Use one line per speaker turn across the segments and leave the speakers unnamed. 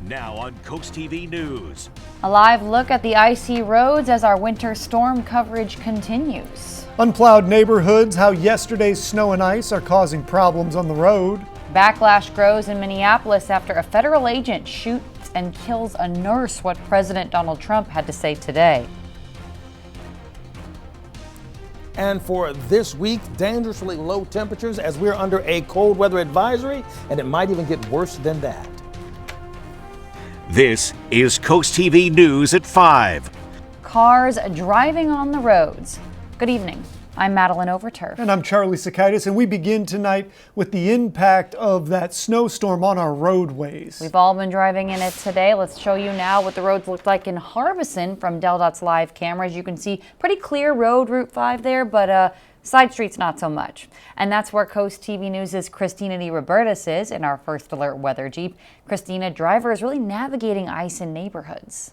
Now on Coast TV News.
A live look at the icy roads as our winter storm coverage continues.
Unplowed neighborhoods, how yesterday's snow and ice are causing problems on the road.
Backlash grows in Minneapolis after a federal agent shoots and kills a nurse, what President Donald Trump had to say today.
And for this week, dangerously low temperatures as we're under a cold weather advisory, and it might even get worse than that.
This is Coast TV News at 5.
Cars driving on the roads. Good evening. I'm Madeline Overturf.
And I'm Charlie Sakaitis, and we begin tonight with the impact of that snowstorm on our roadways.
We've all been driving in it today. Let's show you now what the roads look like in Harbison from DelDOT's live cameras. You can see pretty clear road, Route 5 there, but side streets not so much. And that's where Coast TV News' Christina DiRobertis is in our First Alert Weather Jeep. Christina, driver is really navigating ice in neighborhoods.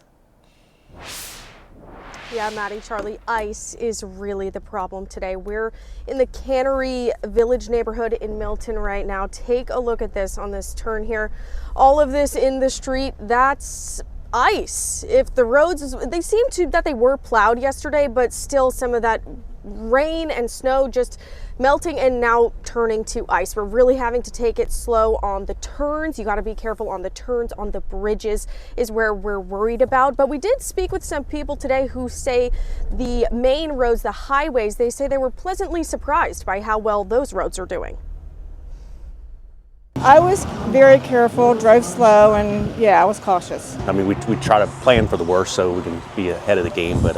Yeah, Maddie, Charlie, ice is really the problem today. We're in the Cannery Village neighborhood in Milton right now. Take a look at this on this turn here. All of this in the street, that's ice. If the roads, they seem to that they were plowed yesterday, but still some of that rain and snow just melting and now turning to ice. We're really having to take it slow on the turns. You got to be careful on the turns. On the bridges is where we're worried about. But we did speak with some people today who say the main roads, the highways, they say they were pleasantly surprised by how well those roads are doing.
I was very careful, drove slow, and yeah, I was cautious.
I mean, we try to plan for the worst so we can be ahead of the game, but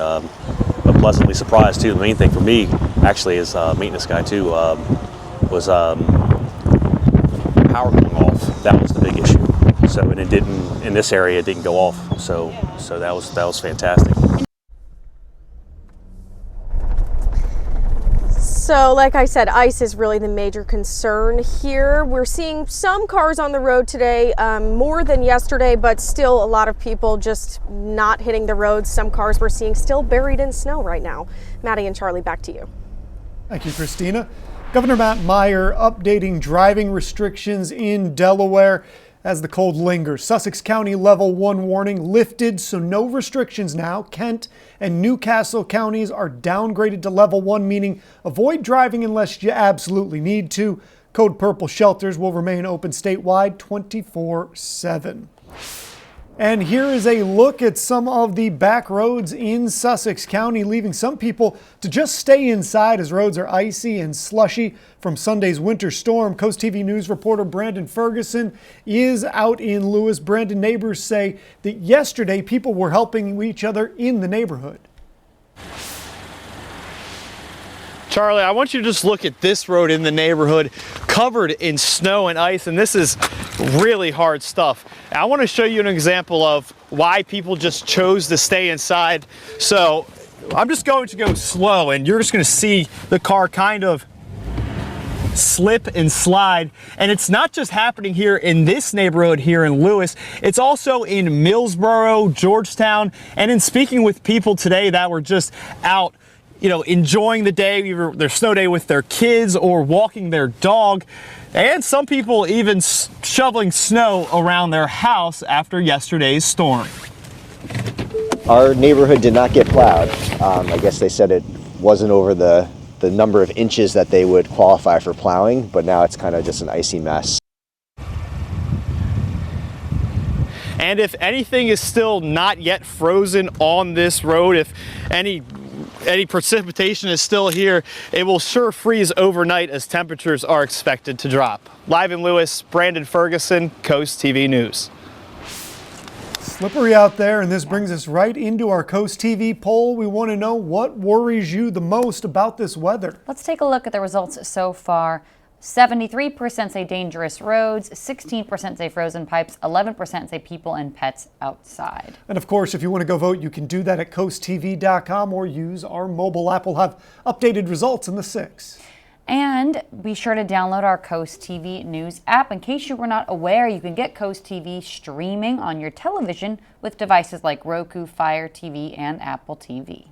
pleasantly surprised too. The main thing for me, actually, as a maintenance guy too, was power going off. That was the big issue. So, and it didn't in this area. It didn't go off. So that was fantastic.
So like I said, ice is really the major concern here. We're seeing some cars on the road today, more than yesterday, but still a lot of people just not hitting the roads. Some cars we're seeing still buried in snow right now. Maddie and Charlie, back to you.
Thank you, Christina. Governor Matt Meyer updating driving restrictions in Delaware as the cold lingers. Sussex County Level 1 warning lifted, so no restrictions now. Kent and Newcastle counties are downgraded to Level 1, meaning avoid driving unless you absolutely need to. Code Purple shelters will remain open statewide 24/7. And here is a look at some of the back roads in Sussex County, leaving some people to just stay inside as roads are icy and slushy from Sunday's winter storm. Coast TV News reporter Brandon Ferguson is out in Lewis. Brandon, neighbors say that yesterday people were helping each other in the neighborhood.
Charlie, I want you to just look at this road in the neighborhood covered in snow and ice, and this is really hard stuff. I want to show you an example of why people just chose to stay inside. So I'm just going to go slow, and you're just going to see the car kind of slip and slide. And it's not just happening here in this neighborhood here in Lewis, it's also in Millsboro, Georgetown, and in speaking with people today that were just out enjoying the day, either their snow day with their kids or walking their dog, and some people even shoveling snow around their house after yesterday's storm.
Our neighborhood did not get plowed. I guess they said it wasn't over the number of inches that they would qualify for plowing, but now it's kind of just an icy mess.
And if anything is still not yet frozen on this road, if any precipitation is still here, it will sure freeze overnight as temperatures are expected to drop. Live in Lewis, Brandon Ferguson, Coast TV News.
Slippery out there, and this brings us right into our Coast TV poll. We want to know what worries you the most about this weather.
Let's take a look at the results so far. 73% say dangerous roads, 16% say frozen pipes, 11% say people and pets outside.
And of course, if you want to go vote, you can do that at coasttv.com or use our mobile app. We'll have updated results in the 6.
And be sure to download our Coast TV News app. In case you were not aware, you can get Coast TV streaming on your television with devices like Roku, Fire TV, and Apple TV.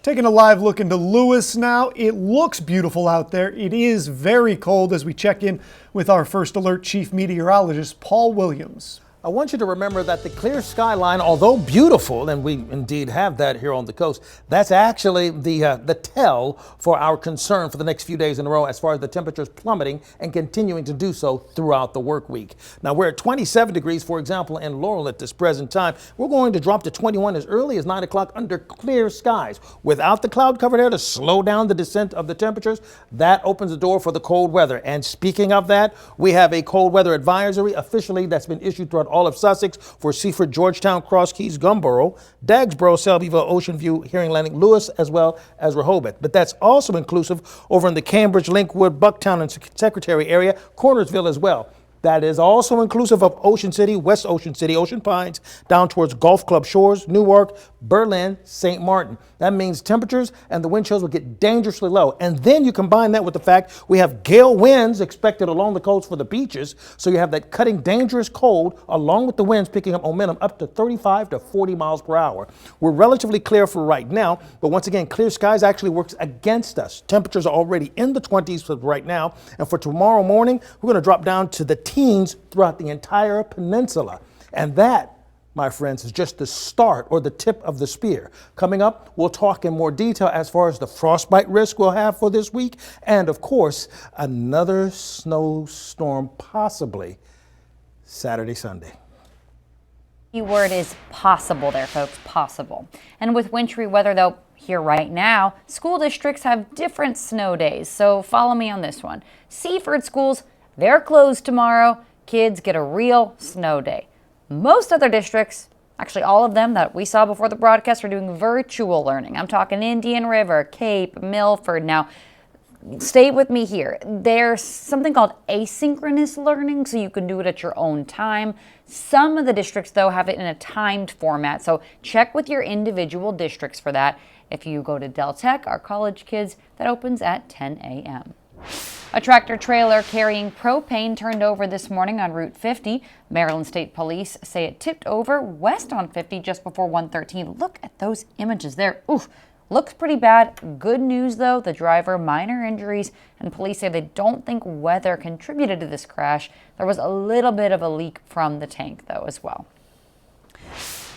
Taking a live look into Lewis now. It looks beautiful out there. It is very cold as we check in with our First Alert Chief Meteorologist, Paul Williams.
I want you to remember that the clear skyline, although beautiful, and we indeed have that here on the coast, that's actually the tell for our concern for the next few days in a row as far as the temperatures plummeting and continuing to do so throughout the work week. Now, we're at 27 degrees, for example, in Laurel at this present time. We're going to drop to 21 as early as 9 o'clock under clear skies. Without the cloud covered air to slow down the descent of the temperatures, that opens the door for the cold weather. And speaking of that, we have a cold weather advisory officially that's been issued throughout all of Sussex for Seaford, Georgetown, Cross Keys, Gumboro, Dagsboro, Selbyville, Ocean View, Herring Landing, Lewis, as well as Rehoboth. But that's also inclusive over in the Cambridge, Linkwood, Bucktown, and Secretary area, Cornersville as well. That is also inclusive of Ocean City, West Ocean City, Ocean Pines, down towards Gulf Club Shores, Newark, Berlin, St. Martin. That means temperatures and the wind chills will get dangerously low. And then you combine that with the fact we have gale winds expected along the coast for the beaches. So you have that cutting dangerous cold along with the winds picking up momentum up to 35 to 40 miles per hour. We're relatively clear for right now, but once again, clear skies actually works against us. Temperatures are already in the 20s for right now. And for tomorrow morning, we're going to drop down to the teens throughout the entire peninsula. And that, my friends, is just the start or the tip of the spear. Coming up, we'll talk in more detail as far as the frostbite risk we'll have for this week. And of course, another snowstorm possibly Saturday, Sunday.
The word is possible there, folks, possible. And with wintry weather, though, here right now, school districts have different snow days. So follow me on this one. Seaford schools, they're closed tomorrow. Kids get a real snow day. Most other districts, actually all of them that we saw before the broadcast, are doing virtual learning. I'm talking Indian River, Cape, Milford. Now, stay with me here. There's something called asynchronous learning, so you can do it at your own time. Some of the districts, though, have it in a timed format, so check with your individual districts for that. If you go to Del Tech, our college kids, that opens at 10 a.m. A tractor trailer carrying propane turned over this morning on Route 50. Maryland State Police say it tipped over west on 50 just before 113. Look at those images there. Oof, looks pretty bad. Good news, though, the driver, minor injuries, and police say they don't think weather contributed to this crash. There was a little bit of a leak from the tank, though, as well.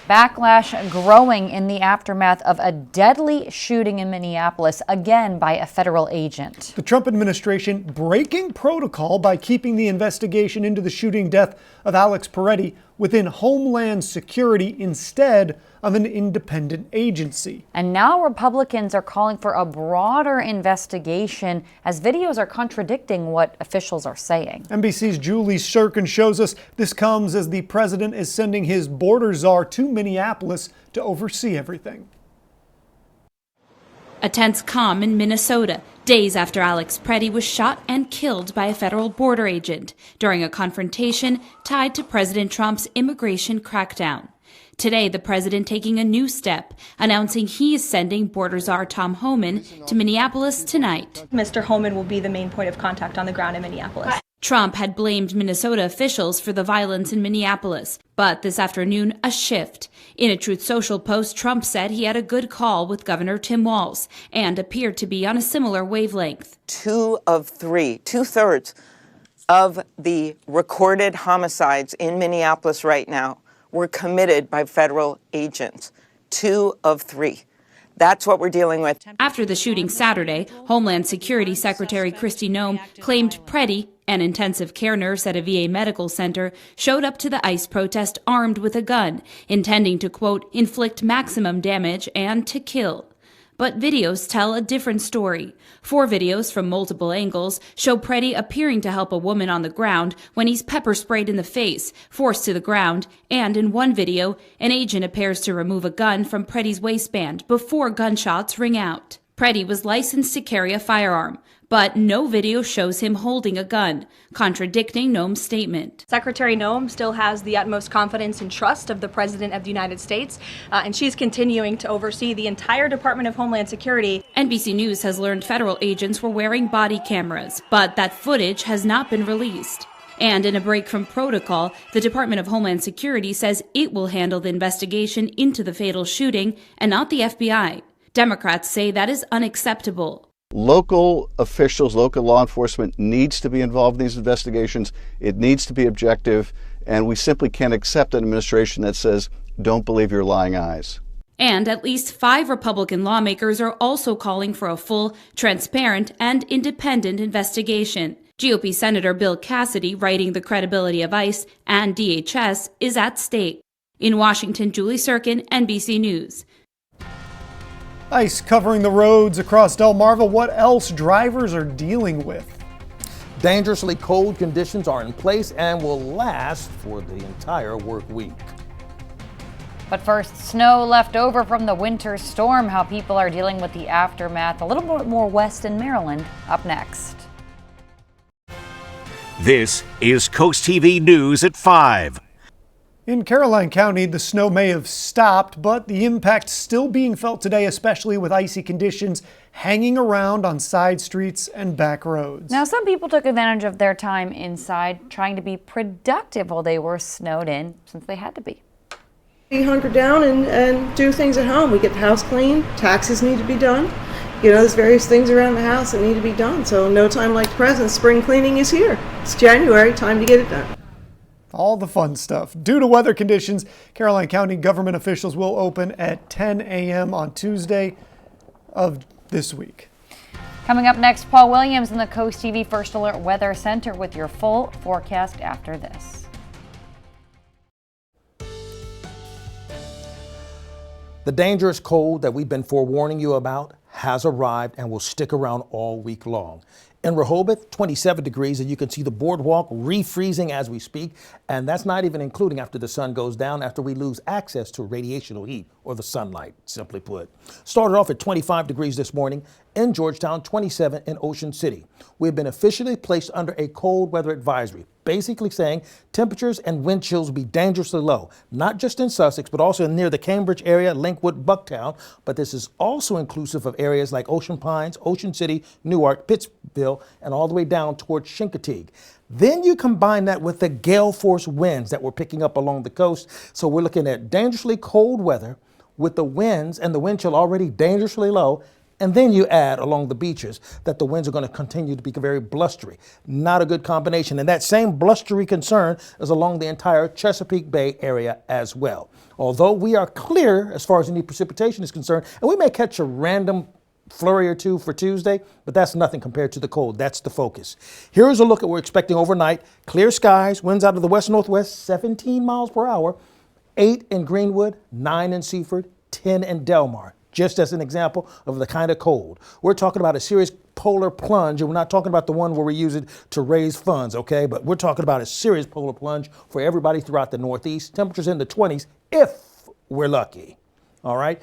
Backlash growing in the aftermath of a deadly shooting in Minneapolis, again by a federal agent.
The Trump administration breaking protocol by keeping the investigation into the shooting death of Alex Peretti within Homeland Security instead of an independent agency.
And now Republicans are calling for a broader investigation as videos are contradicting what officials are saying.
NBC's Julie Sirkin shows us this comes as the president is sending his border czar to Minneapolis to oversee everything.
A tense calm in Minnesota, days after Alex Peretti was shot and killed by a federal border agent during a confrontation tied to President Trump's immigration crackdown. Today, the president taking a new step, announcing he is sending border czar Tom Homan to Minneapolis tonight.
Mr. Homan will be the main point of contact on the ground in Minneapolis.
Trump had blamed Minnesota officials for the violence in Minneapolis, but this afternoon, a shift. In a Truth Social post, Trump said he had a good call with Governor Tim Walz and appeared to be on a similar wavelength.
2 of 3, 2/3 of the recorded homicides in Minneapolis right now were committed by federal agents. 2 of 3. That's what we're dealing with.
After the shooting Saturday, Homeland Security Secretary Kristi Noem claimed Peretti, an intensive care nurse at a VA medical center, showed up to the ICE protest armed with a gun, intending to, quote, inflict maximum damage and to kill. But videos tell a different story. 4 videos from multiple angles show Peretti appearing to help a woman on the ground when he's pepper sprayed in the face, forced to the ground, and in one video, an agent appears to remove a gun from Peretti's waistband before gunshots ring out. Peretti was licensed to carry a firearm, but no video shows him holding a gun, contradicting Noem's statement.
Secretary Noem still has the utmost confidence and trust of the President of the United States, and she's continuing to oversee the entire Department of Homeland Security.
NBC News has learned federal agents were wearing body cameras, but that footage has not been released. And in a break from protocol, the Department of Homeland Security says it will handle the investigation into the fatal shooting and not the FBI. Democrats say that is unacceptable.
Local officials, local law enforcement needs to be involved in these investigations. It needs to be objective. And we simply can't accept an administration that says, don't believe your lying eyes.
And at least 5 Republican lawmakers are also calling for a full, transparent, and independent investigation. GOP Senator Bill Cassidy, writing the credibility of ICE and DHS, is at stake. In Washington, Julie Sirkin, NBC News.
Ice covering the roads across Delmarva. What else drivers are dealing with?
Dangerously cold conditions are in place and will last for the entire work week.
But first, snow left over from the winter storm, how people are dealing with the aftermath. A little bit more west in Maryland, up next.
This is Coast TV News at 5.
In Caroline County, the snow may have stopped, but the impact still being felt today, especially with icy conditions hanging around on side streets and back roads.
Now, some people took advantage of their time inside, trying to be productive while they were snowed in, since they had to be.
We hunker down and do things at home. We get the house clean, taxes need to be done. You know, there's various things around the house that need to be done. So no time like the present. Spring cleaning is here. It's January, time to get it done.
All the fun stuff. Due to weather conditions, Caroline County government officials will open at 10 a.m. on Tuesday of this week.
Coming up next, Paul Williams in the Coast TV First Alert Weather Center with your full forecast after this.
The dangerous cold that we've been forewarning you about has arrived and will stick around all week long. In Rehoboth, 27 degrees, and you can see the boardwalk refreezing as we speak. And that's not even including after the sun goes down, after we lose access to radiational heat, or the sunlight, simply put. Started off at 25 degrees this morning in Georgetown, 27 in Ocean City. We've been officially placed under a cold weather advisory, basically saying temperatures and wind chills will be dangerously low, not just in Sussex, but also near the Cambridge area, Linkwood, Bucktown. But this is also inclusive of areas like Ocean Pines, Ocean City, Newark, Pittsville, and all the way down towards Chincoteague. Then you combine that with the gale force winds that we're picking up along the coast. So we're looking at dangerously cold weather with the winds and the wind chill already dangerously low. And then you add along the beaches that the winds are going to continue to be very blustery. Not a good combination. And that same blustery concern is along the entire Chesapeake Bay area as well. Although we are clear as far as any precipitation is concerned, and we may catch a random flurry or two for Tuesday, but that's nothing compared to the cold. That's the focus. Here's a look at what we're expecting overnight. Clear skies, winds out of the west-northwest, 17 miles per hour, 8 in Greenwood, 9 in Seaford, 10 in Delmar. Just as an example of the kind of cold. We're talking about a serious polar plunge, and we're not talking about the one where we use it to raise funds, okay? But we're talking about a serious polar plunge for everybody throughout the Northeast. Temperatures in the 20s if we're lucky, all right?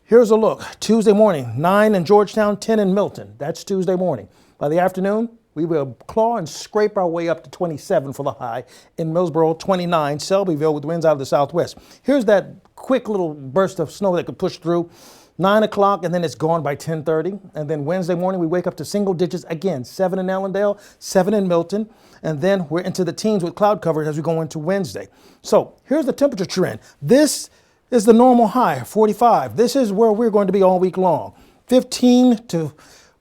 Here's a look. Tuesday morning, 9 in Georgetown, 10 in Milton. That's Tuesday morning. By the afternoon, we will claw and scrape our way up to 27 for the high. In Millsboro, 29. Selbyville with winds out of the southwest. Here's that quick little burst of snow that could push through. 9 o'clock, and then it's gone by 10:30. And then Wednesday morning, we wake up to single digits again. 7 in Ellendale, 7 in Milton. And then we're into the teens with cloud cover as we go into Wednesday. So here's the temperature trend. This is the normal high, 45. This is where we're going to be all week long. 15 to,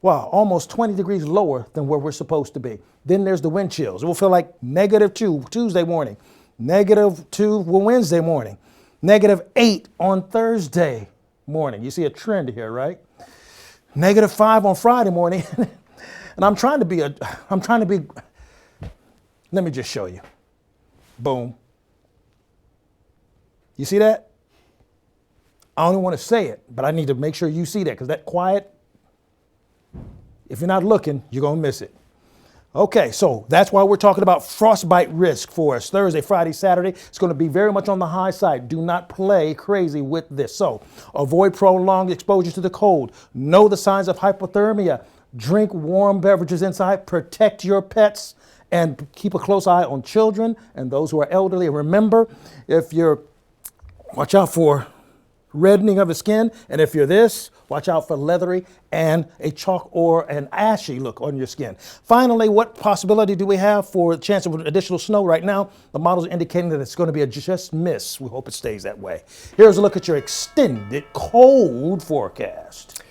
wow, almost 20 degrees lower than where we're supposed to be. Then there's the wind chills. It will feel like -2 Tuesday morning, -2 Wednesday morning, -8 on Thursday morning. You see a trend here, right? -5 on Friday morning. And I'm trying to be, let me just show you. Boom. You see that? I don't want to say it, but I need to make sure you see that, because that quiet, if you're not looking, you're going to miss it. Okay, so that's why we're talking about frostbite risk for us. Thursday, Friday, Saturday, it's going to be very much on the high side. Do not play crazy with this. So avoid prolonged exposure to the cold. Know the signs of hypothermia. Drink warm beverages inside. Protect your pets. And keep a close eye on children and those who are elderly. And remember, watch out for reddening of the skin. And if you're this, watch out for leathery and a chalk or an ashy look on your skin. Finally, what possibility do we have for the chance of additional snow right now? The models are indicating that it's going to be a just miss. We hope it stays that way. Here's a look at your extended cold forecast.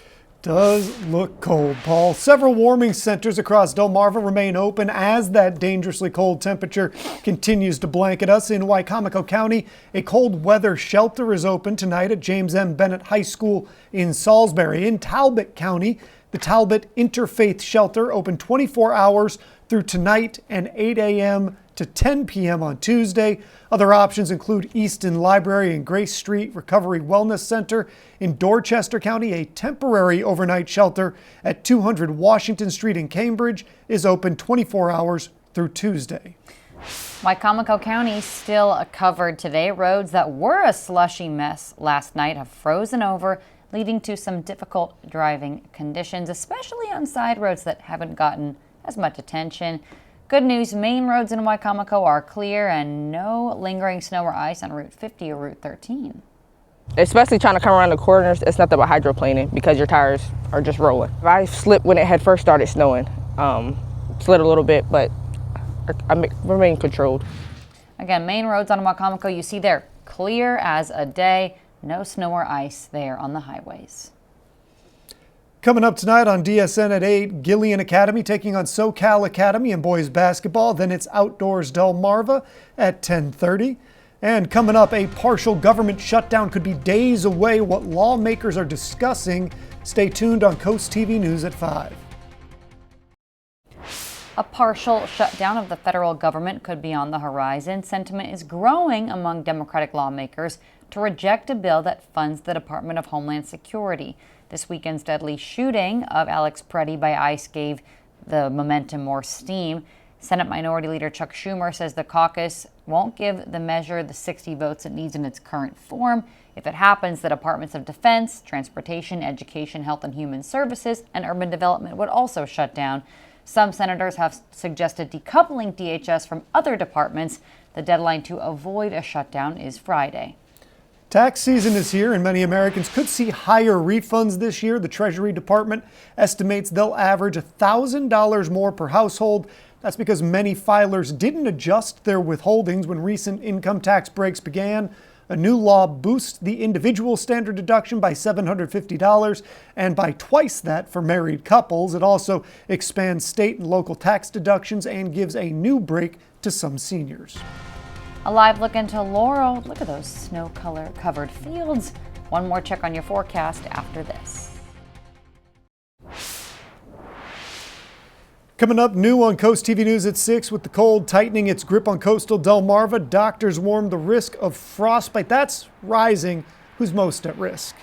Does look cold, Paul. Several warming centers across Delmarva remain open as that dangerously cold temperature continues to blanket us. In Wicomico County, a cold weather shelter is open tonight at James M. Bennett High School in Salisbury. In Talbot County, the Talbot Interfaith Shelter open 24 hours through tonight and 8 a.m. to 10 p.m. on Tuesday. Other options include Easton Library and Grace Street Recovery Wellness Center. In Dorchester County, a temporary overnight shelter at 200 Washington Street in Cambridge is open 24 hours through Tuesday.
Wicomico County still covered today. Roads that were a slushy mess last night have frozen over, leading to some difficult driving conditions, especially on side roads that haven't gotten as much attention. Good news, main roads in Wicomico are clear and no lingering snow or ice on Route 50 or Route 13.
Especially trying to come around the corners, it's nothing but hydroplaning because your tires are just rolling. I slipped when it had first started snowing, slid a little bit, but I remain controlled.
Again, main roads on Wicomico, you see they're clear as a day. No snow or ice there on the highways.
Coming up tonight on DSN at 8, Gillian Academy taking on SoCal Academy in boys basketball. Then it's Outdoors Delmarva at 10:30. And coming up, a partial government shutdown could be days away. What lawmakers are discussing. Stay tuned on CoastTV News at 5.
A partial shutdown of the federal government could be on the horizon. Sentiment is growing among Democratic lawmakers to reject a bill that funds the Department of Homeland Security. This weekend's deadly shooting of Alex Preddy by ICE gave the momentum more steam. Senate Minority Leader Chuck Schumer says the caucus won't give the measure the 60 votes it needs in its current form. If it happens, the Departments of Defense, Transportation, Education, Health and Human Services, and Urban Development would also shut down. Some senators have suggested decoupling DHS from other departments. The deadline to avoid a shutdown is Friday.
Tax season is here and many Americans could see higher refunds this year. The Treasury Department estimates they'll average $1,000 more per household. That's because many filers didn't adjust their withholdings when recent income tax breaks began. A new law boosts the individual standard deduction by $750 and by twice that for married couples. It also expands state and local tax deductions and gives a new break to some seniors.
A live look into Laurel. Look at those snow-covered fields. One more check on your forecast after this.
Coming up new on CoastTV News at 6, with the cold tightening its grip on coastal Delmarva, doctors warn the risk of frostbite. That's rising. Who's most at risk?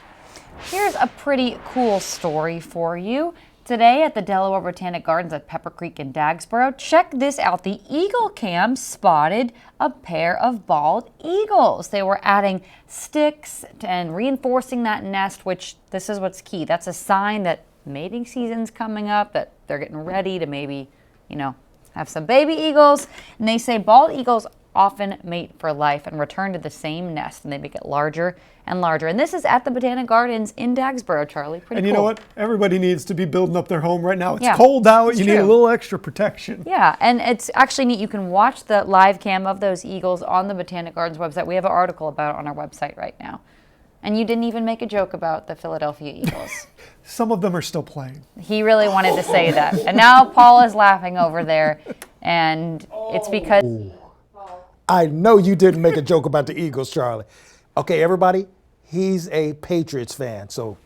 Here's a pretty cool story for you. Today at the Delaware Botanic Gardens at Pepper Creek in Dagsboro, check this out. The Eagle Cam spotted a pair of bald eagles. They were adding sticks and reinforcing that nest, which this is what's key. That's a sign that mating season's coming up, that they're getting ready to maybe, have some baby eagles. And they say bald eagles often mate for life and return to the same nest, and they make it larger and larger. And this is at the Botanic Gardens in Dagsboro, Charlie. Pretty
cool. And you know what? Everybody needs to be building up their home right now. It's cold out. You need a little extra protection.
Yeah, and it's actually neat. You can watch the live cam of those eagles on the Botanic Gardens website. We have an article about it on our website right now. And you didn't even make a joke about the Philadelphia Eagles.
Some of them are still playing.
He really wanted to say that. And now Paul is laughing over there. And it's because...
I know you didn't make a joke about the Eagles, Charlie. Okay, everybody, he's a Patriots fan, so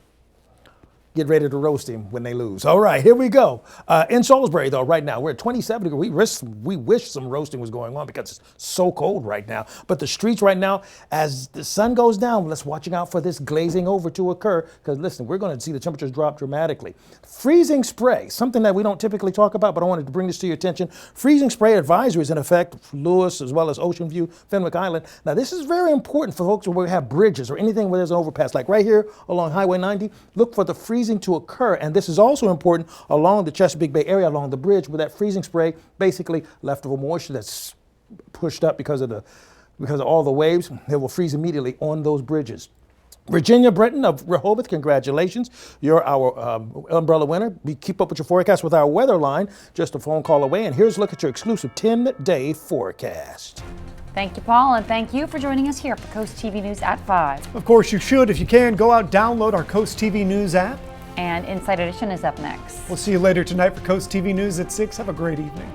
get ready to roast him when they lose. All right, here we go. In Salisbury, though, right now, we're at 27 degrees. We wish some roasting was going on because it's so cold right now. But the streets right now, as the sun goes down, let's watching out for this glazing over to occur because, listen, we're going to see the temperatures drop dramatically. Freezing spray, something that we don't typically talk about, but I wanted to bring this to your attention. Freezing spray advisories in effect, Lewis as well as Ocean View, Fenwick Island. Now, this is very important for folks where we have bridges or anything where there's an overpass, like right here along Highway 90. Look for the freezing to occur, and this is also important along the Chesapeake Bay area, along the bridge, where that freezing spray, basically leftover moisture that's pushed up because of all the waves, it will freeze immediately on those bridges. Virginia Britton of Rehoboth, congratulations. You're our umbrella winner. We keep up with your forecast with our weather line, just a phone call away. And here's a look at your exclusive 10-day forecast.
Thank you, Paul, and thank you for joining us here for Coast TV News at 5.
Of course, you should. If you can, go out, download our Coast TV News app.
And Inside Edition is up next.
We'll see you later tonight for Coast TV News at 6. Have a great evening.